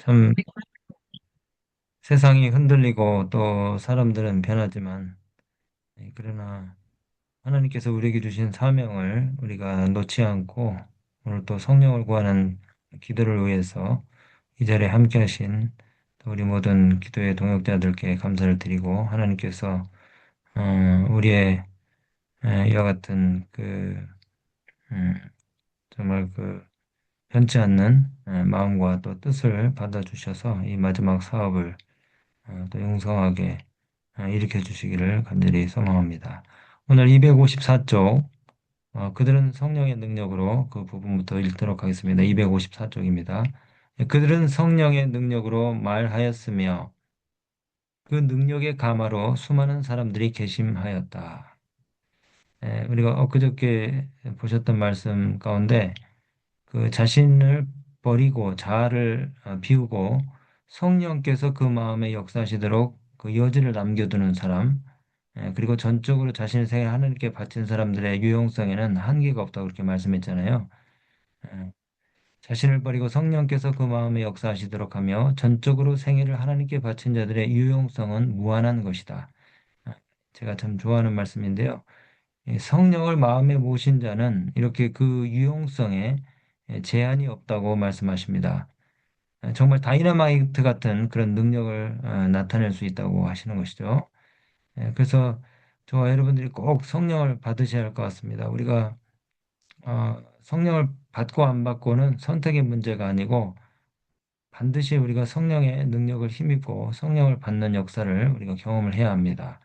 참 세상이 흔들리고 또 사람들은 변하지만 그러나 하나님께서 우리에게 주신 사명을 우리가 놓지 않고 오늘 또 성령을 구하는 기도를 위해서 이 자리에 함께 하신 또 우리 모든 기도의 동역자들께 감사를 드리고 하나님께서 우리의 이와 같은 음, 정말 변치 않는 마음과 또 뜻을 받아주셔서 이 마지막 사업을 또 영성하게 일으켜 주시기를 간절히 소망합니다. 오늘 254쪽, 그들은 성령의 능력으로 그 부분부터 읽도록 하겠습니다. 254쪽입니다. 그들은 성령의 능력으로 말하였으며 그 능력의 가마로 수많은 사람들이 개심하였다. 우리가 엊그저께 보셨던 말씀 가운데 그 자신을 버리고 자아를 비우고 성령께서 그 마음에 역사하시도록 그 여지를 남겨두는 사람, 그리고 전적으로 자신의 생을 하나님께 바친 사람들의 유용성에는 한계가 없다고 그렇게 말씀했잖아요. 예, 자신을 버리고 성령께서 그 마음에 역사하시도록 하며 전적으로 생애를 하나님께 바친 자들의 유용성은 무한한 것이다. 아, 제가 참 좋아하는 말씀인데요. 성령을 마음에 모신 자는 이렇게 그 유용성에 제한이 없다고 말씀하십니다. 정말 다이너마이트 같은 그런 능력을 나타낼 수 있다고 하시는 것이죠. 그래서 저와 여러분들이 꼭 성령을 받으셔야 할 것 같습니다. 우리가 성령을 받고 안 받고는 선택의 문제가 아니고 반드시 우리가 성령의 능력을 힘입고 성령을 받는 역사를 우리가 경험을 해야 합니다.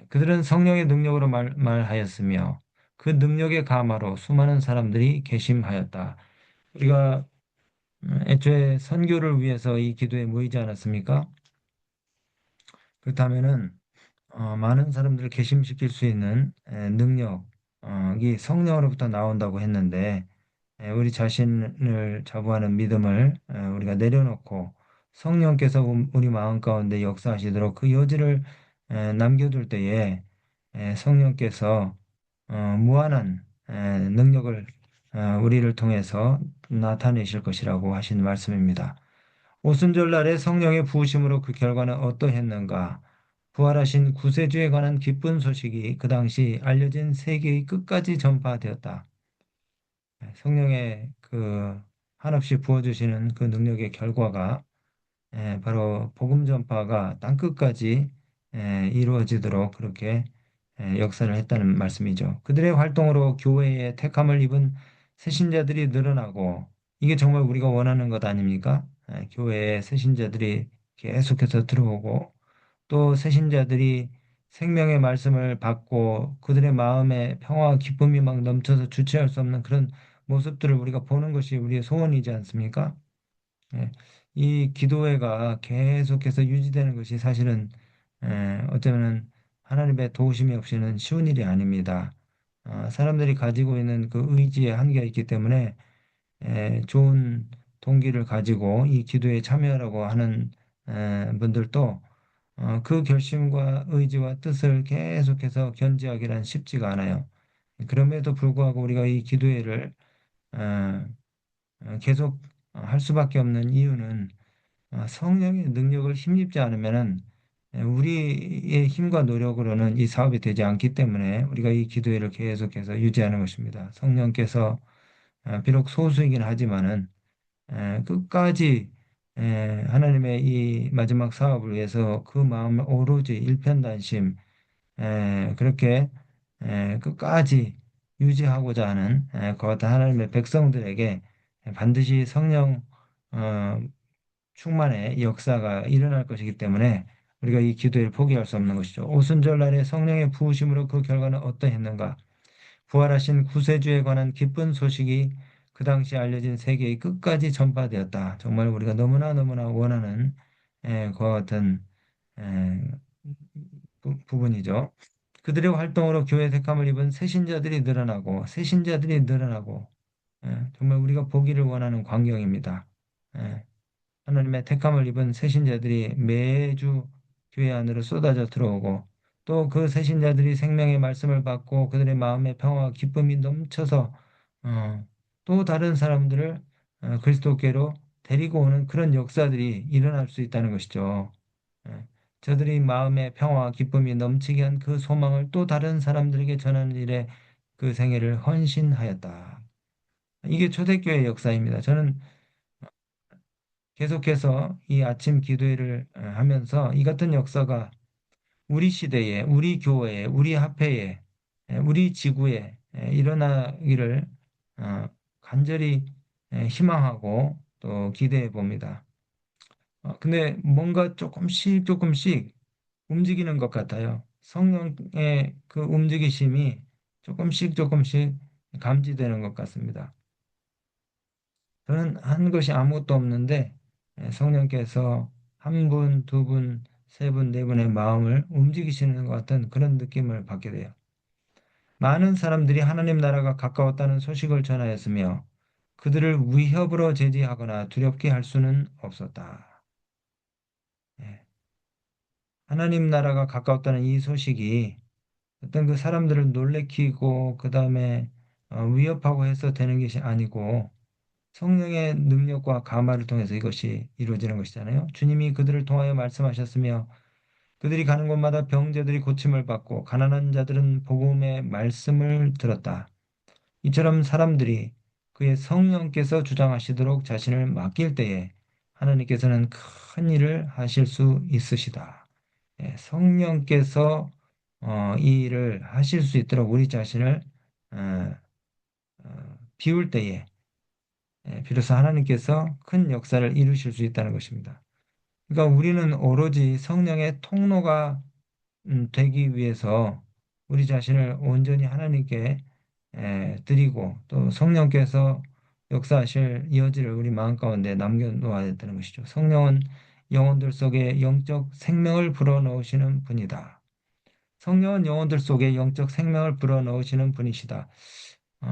그들은 성령의 능력으로 말하였으며 그 능력의 가마로 수많은 사람들이 개심하였다. 우리가 애초에 선교를 위해서 이 기도에 모이지 않았습니까? 그렇다면은 많은 사람들을 개심시킬 수 있는 능력이 성령으로부터 나온다고 했는데 우리 자신을 자부하는 믿음을 우리가 내려놓고 성령께서 우리 마음 가운데 역사하시도록 그 여지를 남겨둘 때에 성령께서 무한한 능력을 우리를 통해서 나타내실 것이라고 하신 말씀입니다. 오순절날에 성령의 부으심으로 그 결과는 어떠했는가? 부활하신 구세주에 관한 기쁜 소식이 그 당시 알려진 세계의 끝까지 전파되었다. 성령의 한없이 부어주시는 그 능력의 결과가 바로 복음 전파가 땅끝까지 이루어지도록 그렇게 역사를 했다는 말씀이죠. 그들의 활동으로 교회의 택함을 입은 새신자들이 늘어나고 이게 정말 우리가 원하는 것 아닙니까? 교회에 새신자들이 계속해서 들어오고 또 새신자들이 생명의 말씀을 받고 그들의 마음에 평화와 기쁨이 막 넘쳐서 주체할 수 없는 그런 모습들을 우리가 보는 것이 우리의 소원이지 않습니까? 예, 이 기도회가 계속해서 유지되는 것이 사실은 어쩌면 하나님의 도우심이 없이는 쉬운 일이 아닙니다. 사람들이 가지고 있는 그 의지에 한계가 있기 때문에 좋은 동기를 가지고 이 기도에 참여하라고 하는 분들도 그 결심과 의지와 뜻을 계속해서 견지하기란 쉽지가 않아요. 그럼에도 불구하고 우리가 이 기도회를 어, 계속 할 수밖에 없는 이유는 성령의 능력을 힘입지 않으면은 우리의 힘과 노력으로는 이 사업이 되지 않기 때문에 우리가 이 기도회를 계속해서 유지하는 것입니다. 성령께서 비록 소수이긴 하지만은 끝까지 하나님의 이 마지막 사업을 위해서 그 마음을 오로지 일편단심 그렇게 끝까지 유지하고자 하는 그 같은 하나님의 백성들에게 반드시 성령 어, 충만의 역사가 일어날 것이기 때문에 우리가 이 기도를 포기할 수 없는 것이죠. 오순절날에 성령의 부으심으로 그 결과는 어떠했는가? 부활하신 구세주에 관한 기쁜 소식이 그 당시 알려진 세계의 끝까지 전파되었다. 정말 우리가 너무나 너무나 원하는 그와 같은 에, 부분이죠. 그들의 활동으로 교회 택함을 입은 새신자들이 늘어나고 새신자들이 늘어나고 정말 우리가 보기를 원하는 광경입니다. 예, 하나님의 택함을 입은 새신자들이 매주 교회 안으로 쏟아져 들어오고 또 그 새신자들이 생명의 말씀을 받고 그들의 마음의 평화와 기쁨이 넘쳐서 또 다른 사람들을 그리스도께로 데리고 오는 그런 역사들이 일어날 수 있다는 것이죠. 예. 저들이 마음의 평화와 기쁨이 넘치게 한 그 소망을 또 다른 사람들에게 전하는 일에 그 생애를 헌신하였다. 이게 초대교회 역사입니다. 저는 계속해서 이 아침 기도회를 하면서 이 같은 역사가 우리 시대에, 우리 교회에, 우리 학회에, 우리 지구에 일어나기를 어, 간절히 희망하고 또 기대해 봅니다. 근데 뭔가 조금씩 조금씩 움직이는 것 같아요. 성령의 그 움직이심이 조금씩 조금씩 감지되는 것 같습니다. 저는 한 것이 아무것도 없는데 성령께서 한 분, 두 분, 세 분, 네 분의 마음을 움직이시는 것 같은 그런 느낌을 받게 돼요. 많은 사람들이 하나님 나라가 가까웠다는 소식을 전하였으며 그들을 위협으로 제지하거나 두렵게 할 수는 없었다. 예. 하나님 나라가 가까웠다는 이 소식이 어떤 그 사람들을 놀래키고 그 다음에 위협하고 해서 되는 것이 아니고 성령의 능력과 감화를 통해서 이것이 이루어지는 것이잖아요. 주님이 그들을 통하여 말씀하셨으며 그들이 가는 곳마다 병자들이 고침을 받고 가난한 자들은 복음의 말씀을 들었다. 이처럼 사람들이 그의 성령께서 주장하시도록 자신을 맡길 때에 하나님께서는 큰 일을 하실 수 있으시다. 예, 성령께서 이 일을 하실 수 있도록 우리 자신을 어, 비울 때에 비로소 하나님께서 큰 역사를 이루실 수 있다는 것입니다. 그러니까 우리는 오로지 성령의 통로가 되기 위해서 우리 자신을 온전히 하나님께 드리고 또 성령께서 역사하실 여지를 우리 마음 가운데 남겨놓아야 되는 것이죠. 성령은 영혼들 속에 영적 생명을 불어넣으시는 분이다. 성령은 영혼들 속에 영적 생명을 불어넣으시는 분이시다.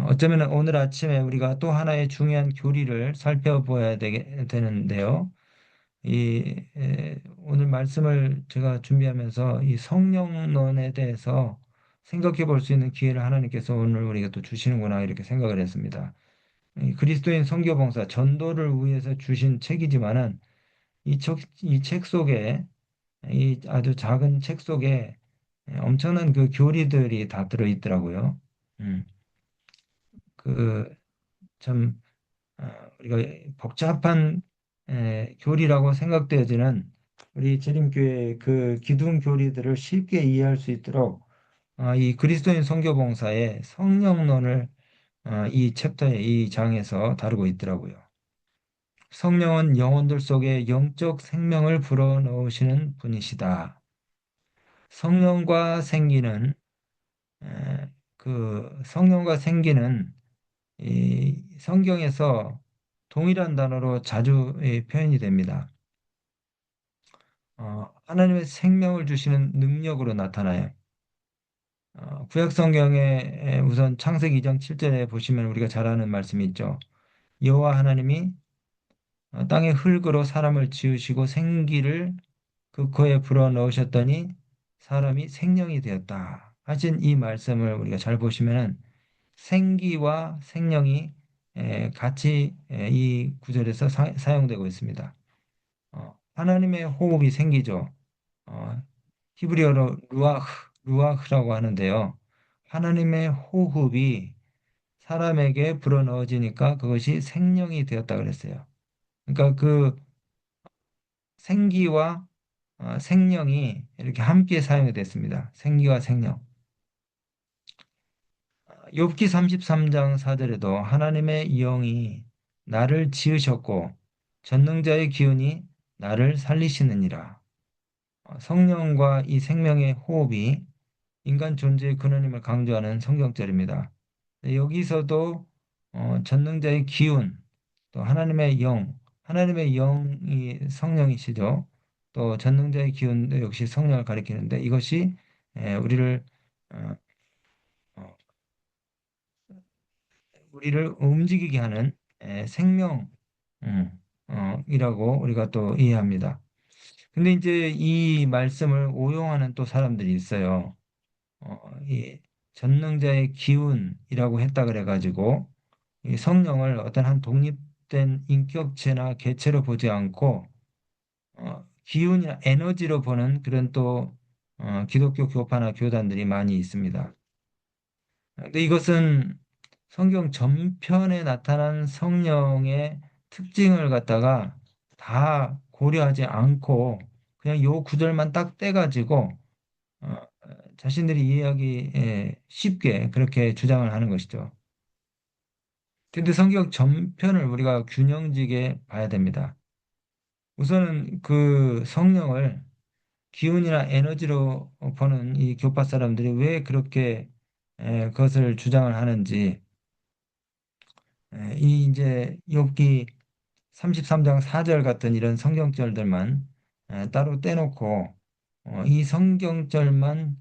어쩌면 오늘 아침에 우리가 또 하나의 중요한 교리를 살펴봐야 되는데요. 오늘 말씀을 제가 준비하면서 이 성령론에 대해서 생각해 볼 수 있는 기회를 하나님께서 오늘 우리가 또 주시는구나 이렇게 생각을 했습니다. 이 그리스도인 선교봉사 전도를 위해서 주신 책이지만은 이 책 속에 이 아주 작은 책 속에 엄청난 그 교리들이 다 들어 있더라고요. 음, 그참 우리가 복잡한 교리라고 생각되어지는 우리 재림교회 그 기둥 교리들을 쉽게 이해할 수 있도록 이 그리스도인 선교봉사의 성령론을 이 챕터에 이 장에서 다루고 있더라고요. 성령은 영혼들 속에 영적 생명을 불어넣으시는 분이시다. 성령과 생기는 그 성령과 생기는 이 성경에서 동일한 단어로 자주 표현이 됩니다. 하나님의 생명을 주시는 능력으로 나타나요. 구약 성경에 우선 창세기 2장 7절에 보시면 우리가 잘 아는 말씀이 있죠. 여호와 하나님이 땅의 흙으로 사람을 지으시고 생기를 그 코에 불어 넣으셨더니 사람이 생명이 되었다. 하신 이 말씀을 우리가 잘 보시면은 생기와 생명이 같이 이 구절에서 사용되고 있습니다. 하나님의 호흡이 생기죠. 어, 히브리어로 루아흐라고 하는데요. 하나님의 호흡이 사람에게 불어넣어지니까 그것이 생명이 되었다 그랬어요. 그러니까 그 생기와 생명이 이렇게 함께 사용이 됐습니다. 생기와 생명. 욥기 33장 4절에도 하나님의 영이 나를 지으셨고 전능자의 기운이 나를 살리시느니라. 성령과 이 생명의 호흡이 인간 존재의 근원임을 강조하는 성경절입니다. 여기서도 전능자의 기운, 또 하나님의 영, 하나님의 영이 성령이시죠. 또 전능자의 기운도 역시 성령을 가리키는데 이것이 우리를 어, 어, 우리를 움직이게 하는 생명 이라고 우리가 또 이해합니다. 근데 이제 이 말씀을 오용하는 또 사람들이 있어요. 이 전능자의 기운이라고 했다 그래가지고 이 성령을 어떤 한 독립 독립된 인격체나 개체로 보지 않고 기운이나 에너지로 보는 그런 또 기독교 교파나 교단들이 많이 있습니다. 근데 이것은 성경 전편에 나타난 성령의 특징을 갖다가 다 고려하지 않고 그냥 요 구절만 딱 떼가지고 어, 자신들이 이해하기 쉽게 그렇게 주장을 하는 것이죠. 근데 성경 전편을 우리가 균형지게 봐야 됩니다. 우선은 그 성령을 기운이나 에너지로 보는 이 교파 사람들이 왜 그렇게 그것을 주장을 하는지 이 이제 욥기 33장 4절 같은 이런 성경절들만 따로 떼놓고 이 성경절만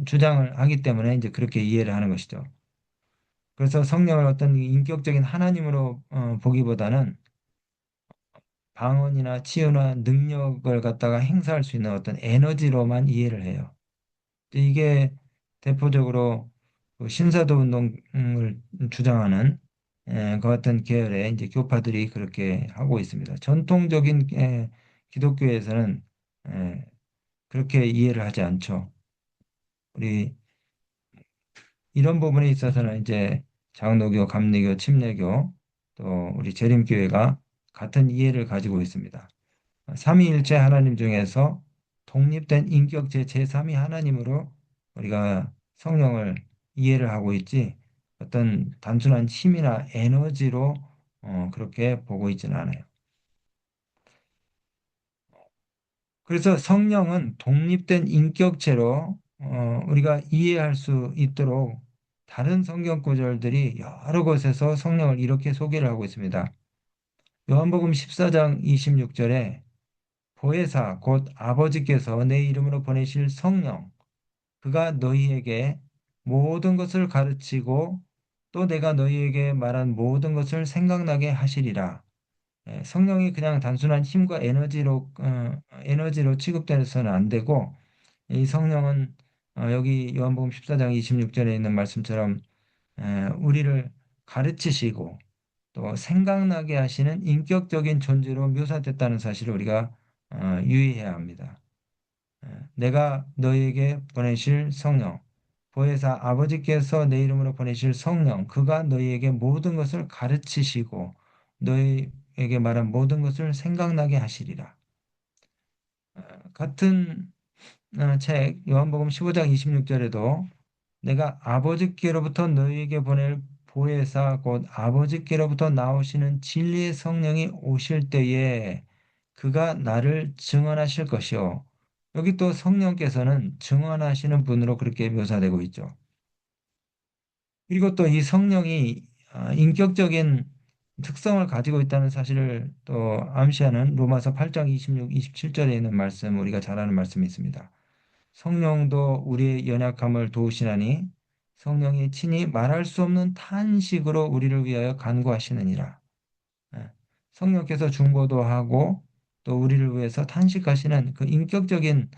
주장을 하기 때문에 이제 그렇게 이해를 하는 것이죠. 그래서 성령을 어떤 인격적인 하나님으로 보기보다는 방언이나 치유나 능력을 갖다가 행사할 수 있는 어떤 에너지로만 이해를 해요. 이게 대표적으로 그 신사도 운동을 주장하는 그 같은 계열의 이제 교파들이 그렇게 하고 있습니다. 전통적인 기독교에서는 에, 그렇게 이해를 하지 않죠. 우리 이런 부분에 있어서는 이제 장로교, 감리교, 침례교 또 우리 재림교회가 같은 이해를 가지고 있습니다. 삼위일체 하나님 중에서 독립된 인격체 제3위 하나님으로 우리가 성령을 이해를 하고 있지 어떤 단순한 힘이나 에너지로 그렇게 보고 있지는 않아요. 그래서 성령은 독립된 인격체로 우리가 이해할 수 있도록 다른 성경 구절들이 여러 곳에서 성령을 이렇게 소개를 하고 있습니다. 요한복음 14장 26절에 보혜사 곧 아버지께서 내 이름으로 보내실 성령 그가 너희에게 모든 것을 가르치고 또 내가 너희에게 말한 모든 것을 생각나게 하시리라. 성령이 그냥 단순한 힘과 에너지로 취급돼서는 안 되고 이 성령은 여기 요한복음 14장 26절에 있는 말씀처럼 우리를 가르치시고 또 생각나게 하시는 인격적인 존재로 묘사됐다는 사실을 우리가 유의해야 합니다. 내가 너희에게 보내실 성령, 보혜사 아버지께서 내 이름으로 보내실 성령, 그가 너희에게 모든 것을 가르치시고 너희에게 말한 모든 것을 생각나게 하시리라. 같은 책 요한복음 15장 26절에도 내가 아버지께로부터 너희에게 보낼 보혜사 곧 아버지께로부터 나오시는 진리의 성령이 오실 때에 그가 나를 증언하실 것이요. 여기 또 성령께서는 증언하시는 분으로 그렇게 묘사되고 있죠. 그리고 또 이 성령이 인격적인 특성을 가지고 있다는 사실을 또 암시하는 로마서 8장 26, 27절에 있는 말씀, 우리가 잘 아는 말씀이 있습니다. 성령도 우리의 연약함을 도우시나니 성령이 친히 말할 수 없는 탄식으로 우리를 위하여 간구하시느니라. 예. 성령께서 중보도 하고 또 우리를 위해서 탄식하시는 그 인격적인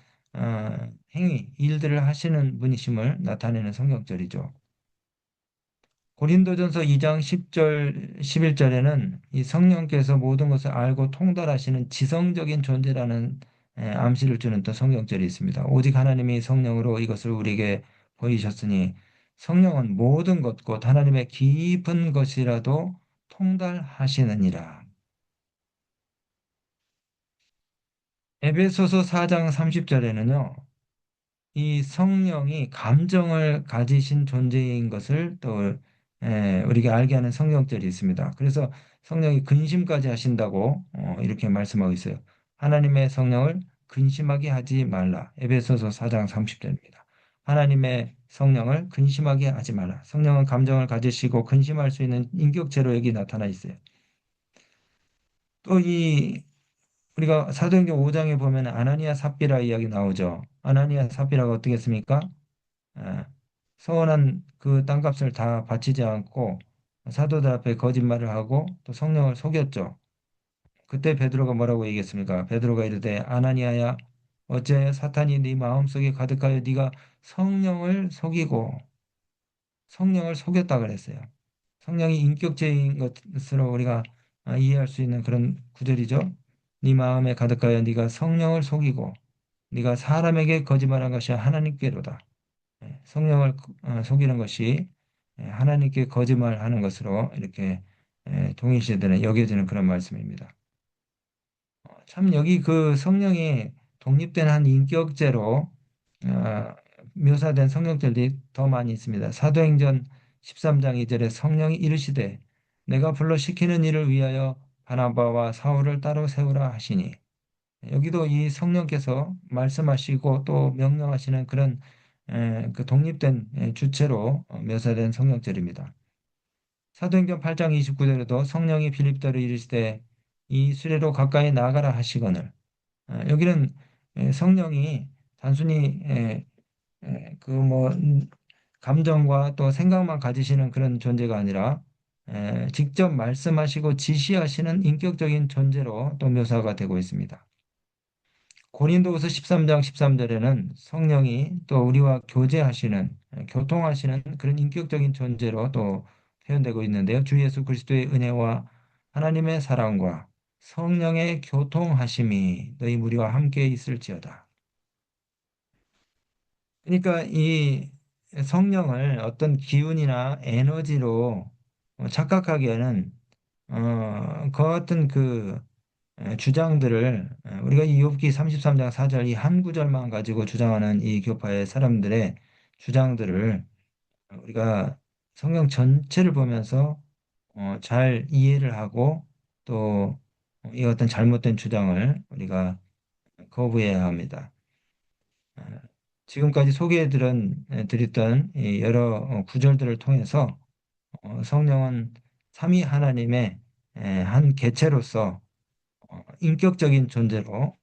행위, 일들을 하시는 분이심을 나타내는 성경절이죠. 고린도전서 2장 10절, 11절에는 이 성령께서 모든 것을 알고 통달하시는 지성적인 존재라는 암시를 주는 또 성경절이 있습니다. 오직 하나님이 성령으로 이것을 우리에게 보이셨으니 성령은 모든 것, 곧 하나님의 깊은 것이라도 통달하시느니라. 에베소서 4장 30절에는요. 이 성령이 감정을 가지신 존재인 것을 또 우리가 알게 하는 성경절이 있습니다. 그래서 성령이 근심까지 하신다고 이렇게 말씀하고 있어요. 하나님의 성령을 근심하게 하지 말라. 에베소서 4장 30절입니다. 하나님의 성령을 근심하게 하지 말라. 성령은 감정을 가지시고 근심할 수 있는 인격체로 여기 나타나 있어요. 또 이 우리가 사도행전 5장에 보면 아나니아 삽비라 이야기 나오죠. 아나니아 삽비라가 어떻게 했습니까? 예, 서원한 그 땅값을 다 바치지 않고 사도들 앞에 거짓말을 하고 또 성령을 속였죠. 그때 베드로가 뭐라고 얘기했습니까? 베드로가 이르되 아나니아야 어찌하여 사탄이 네 마음속에 가득하여 네가 성령을 속이고 성령을 속였다 그랬어요. 성령이 인격체인 것으로 우리가 이해할 수 있는 그런 구절이죠. 네 마음에 가득하여 네가 성령을 속이고 네가 사람에게 거짓말한 것이 하나님께로다. 성령을 속이는 것이 하나님께 거짓말하는 것으로 이렇게 동일시되는 여겨지는 그런 말씀입니다. 참 여기 그 성령이 독립된 한 인격체로 어, 묘사된 성경들이 더 많이 있습니다. 사도행전 13장 2절에 성령이 이르시되 내가 불러 시키는 일을 위하여 바나바와 사울을 따로 세우라 하시니, 여기도 이 성령께서 말씀하시고 또 명령하시는 그런 그 독립된 주체로 묘사된 성령절입니다. 사도행전 8장 29절에도 성령이 빌립더를 이르시되 이 수레로 가까이 나가라 하시거늘, 여기는 성령이 단순히 그뭐 감정과 또 생각만 가지시는 그런 존재가 아니라 직접 말씀하시고 지시하시는 인격적인 존재로 또 묘사가 되고 있습니다. 고린도후서 13장 13절에는 성령이 또 우리와 교제하시는, 교통하시는 그런 인격적인 존재로 또 표현되고 있는데요. 주 예수 그리스도의 은혜와 하나님의 사랑과 성령의 교통하심이 너희 무리와 함께 있을지어다. 그러니까 이 성령을 어떤 기운이나 에너지로 착각하기에는 그 어떤 그 주장들을, 우리가 이 욥기 33장 4절 이 한 구절만 가지고 주장하는 이 교파의 사람들의 주장들을 우리가 성경 전체를 보면서 잘 이해를 하고 또 이 어떤 잘못된 주장을 우리가 거부해야 합니다. 어, 지금까지 드렸던 이 여러 구절들을 통해서 성령은 삼위 하나님의 한 개체로서 인격적인 존재로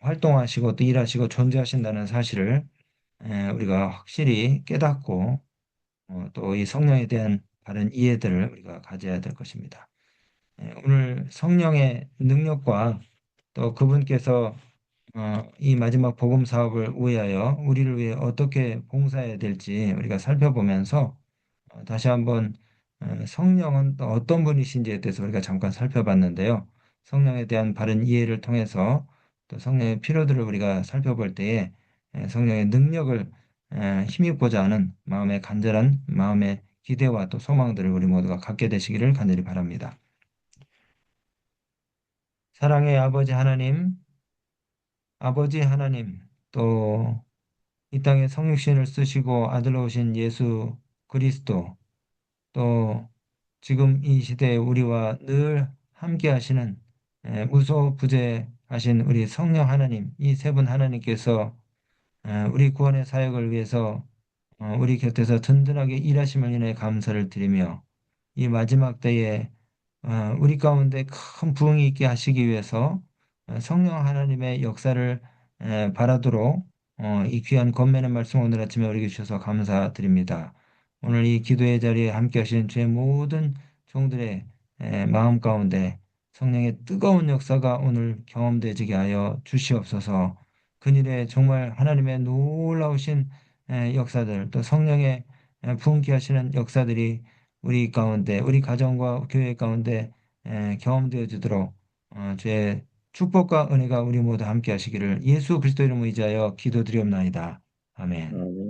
활동하시고 또 일하시고 존재하신다는 사실을 우리가 확실히 깨닫고 또 이 성령에 대한 바른 이해들을 우리가 가져야 될 것입니다. 오늘 성령의 능력과 또 그분께서 이 마지막 복음 사업을 위하여 우리를 위해 어떻게 봉사해야 될지 우리가 살펴보면서 다시 한번 성령은 또 어떤 분이신지에 대해서 우리가 잠깐 살펴봤는데요. 성령에 대한 바른 이해를 통해서 또 성령의 필요들을 우리가 살펴볼 때에 성령의 능력을 힘입고자 하는 마음의 간절한 마음의 기대와 또 소망들을 우리 모두가 갖게 되시기를 간절히 바랍니다. 사랑의 아버지 하나님, 또 이 땅에 성육신을 쓰시고 아들로 오신 예수 그리스도, 또 지금 이 시대에 우리와 늘 함께 하시는 무소부재하신 우리 성령 하나님, 이 세 분 하나님께서 우리 구원의 사역을 위해서 우리 곁에서 든든하게 일하심을 인해 감사를 드리며 이 마지막 때에 우리 가운데 큰 부흥이 있게 하시기 위해서 성령 하나님의 역사를 바라도록 이 귀한 권면의 말씀 오늘 아침에 우리에게 주셔서 감사드립니다. 오늘 이 기도의 자리에 함께 하신 주의 모든 종들의 마음 가운데 성령의 뜨거운 역사가 오늘 경험되지게 하여 주시옵소서. 그일에 정말 하나님의 놀라우신 역사들, 또 성령의 부흥케 하시는 역사들이 우리 가운데, 우리 가정과 교회 가운데 경험되어지도록 주의 축복과 은혜가 우리 모두 함께 하시기를 예수 그리스도 이름으로 의지하여 기도드리옵나이다. 아멘.